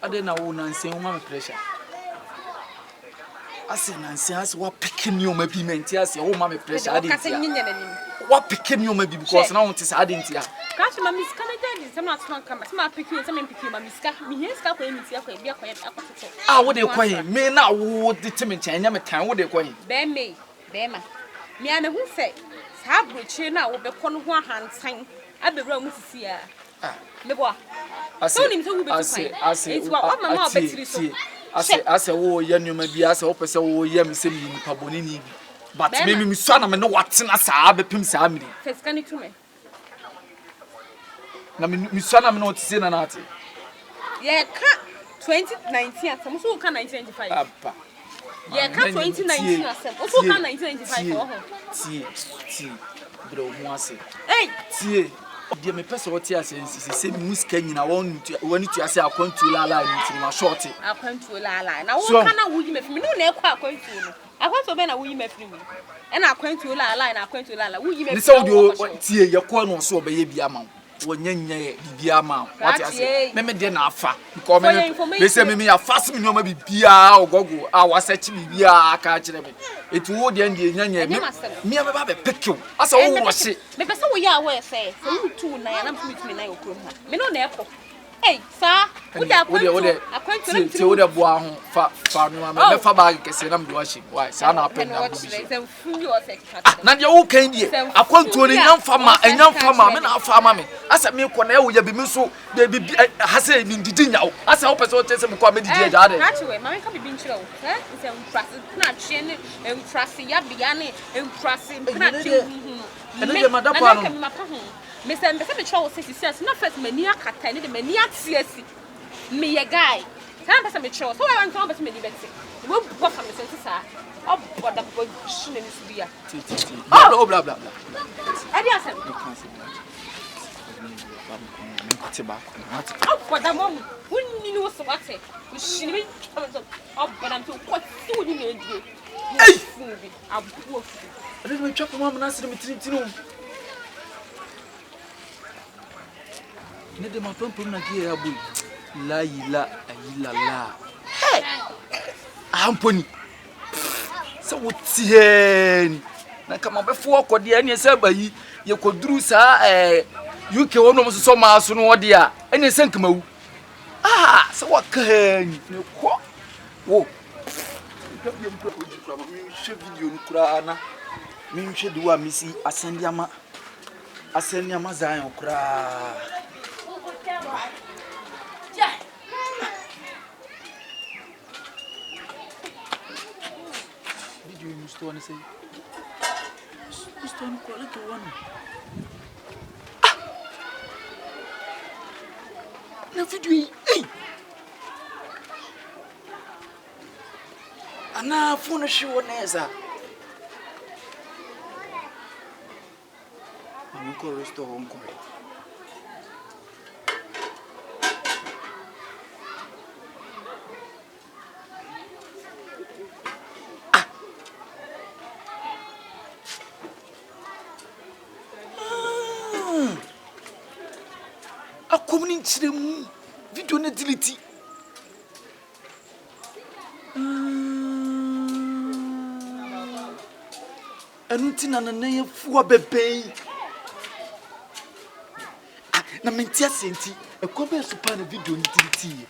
I don't know and say one pressure. I say Nancy as what picking you maybe meant yes, your mammy pressure. I didn't what picking you maybe because now it is adding to ya. Catch my Miss Canada, some not one come, some picking some picking my Miss Cap, me here, Scap, and be a quiet. Ah, what they call him? May now would determine China time, what they call him? Bear me, Bema. Me and who say, have we chain out with the corner one hand sign at the room to see her. Le bois. I say, it's what my mother said. I say, oh, you may be as open, so you may see me in Pabonini. But maybe Miss Sonam and no what's in a sab, a pim's army. First, can you to me? I mean, Miss Sonam not seen an arty. Yeah, 2019, some who can 1995. Yeah, 2019, also can 1995. Bro, hey, see. Dear me person what you say say Miss Kenya I want to say I want to la into my shorty. I want to la. Now what can I would you me no na kwa to I want to be na would you me free me. And I want to la and I want to la. Would you me so do tie your kwa no so be bia ma. Wonyenye bibia ma. What you say? Me de na afa because me say me afast me no ma bibia ogogo a wasechi bibia aka kire me. Etu wo de ndie nyanya me ba be pick you. Asa wo roche. Me pese wo ya we say. So you two na na me na yo krom ha. Me no na ekọ. Hey, sir. Wo da akwantu ti wo de boa ho fa no ma me fa bag kese na me do ashi. Why? Sa na apen na bu bi. Na de wo kan die. Akwantu ni nyamfa ma me na afa ma me. Asa me ko na e wo ya bi me so de bi hase mi didi nyawo. Asa wo pese wo tese me ko me didi ja de. Actually, ma me ka bi nchira wo. Ise mfrase na twe ne mfrase ya bia ne mfrase na twe. Ene de madapa no. Me say me try say says na first mani akata ne de mani atiasi. Me ye guy. Say person me try. So I want to person me liberty. We go for me say sa. Oh boda boy shine ni subia. Oh blah blah blah. Adi asem. Oh boda mom. Wunni no so what say. Shine me. Oh boda to what do ni me die. Hey. Abu. I don't chop mom na say me tinu. Ne de ma pam na ki ya bu la ila la hey amponi so wotien na kama be fo akode ene se bayi ye koduru sa UK wono mo so ma so no ode a ene se nkama wu so wakan ne ko wo mi she video ni kura ana mi she duwa misi asendiama zan kura. Video you must want to say. Must want to call it one. Na video hey. Ana phone show neza. Niko resto honko. Video na delete. Anuti na ye fuwa bebe. Na mentia senti e ko be super na video ni delete.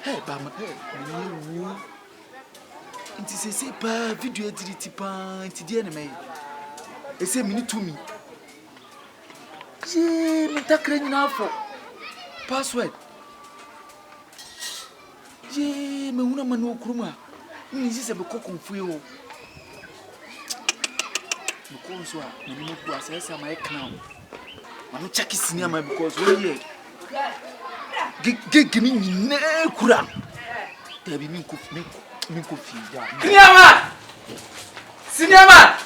Hey, Bama, hey, it is a pa video edit pa into the enemy. They say minute to me. Jee, me takren na for password. Jee, me una manu kuruma. Me is a Komfo. because what? You know who says I'm a clown. I'm checking cinema because we give me no kura. There be me coffee. Cinema.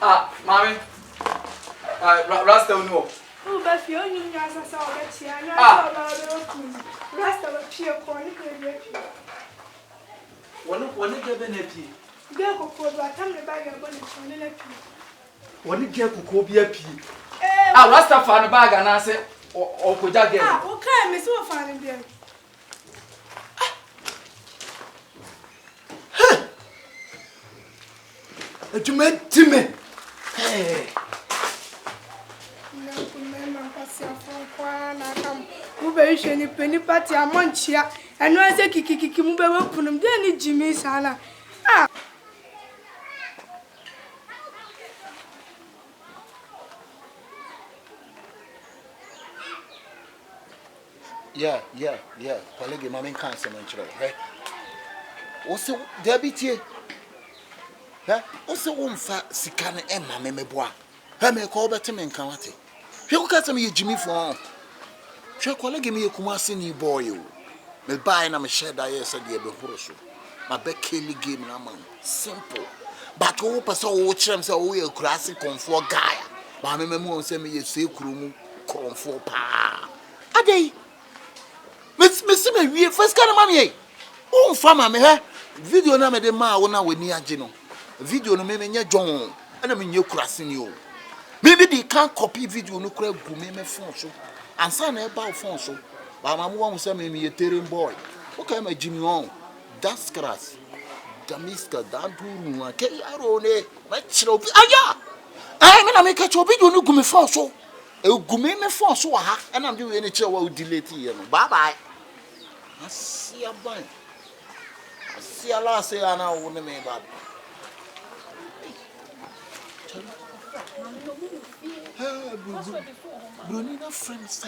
Ah, mommy. Rasta no. Oh, but you only has a saw that she and I Rasta of pure corn. One given a pea. Go for the time to buy your bonnet on a pea. One get could be a pea. Ah, Rasta found a bag and I said, or could I get? Ah, okay, Miss O'Farren there. You met Timmy. Hey. Any penny party a month here, and no, I say, Kiki, move up from them, then Jimmy Sana. Ah, yeah. Colleague, my main cancer, right? Also, Debbie, eh? Also, one fat sican and mamma mebois. Her may call better men county. He'll cut me Jimmy for. Shall colleague me a Kumasi new boy. Me buy and I'm a shed I said, dear Behoso. My back killing game, simple. But all pass all watch them so we a classic Komfo guy. My memory send me a silk room, Komfo pa. A day. Miss me, we first kind of money. Oh, farmer, me, eh? Video na me de ma wona we ni age no. Video no me nya John. And I'm in your crossing you. Maybe they can't copy video no crab gu me phone so. And son about phone so. But my mom say me a tearing boy. Okay, my Jimmy on. That's grass. Damiska that do one. Ke arone. My chiro. Aya. I mean I make a video no gu me phone so. E gu me phone so ha. And I'm doing any chair will delete here. Bye bye. I see a bunch. I see a lot say I know what me bad. Brunina friends.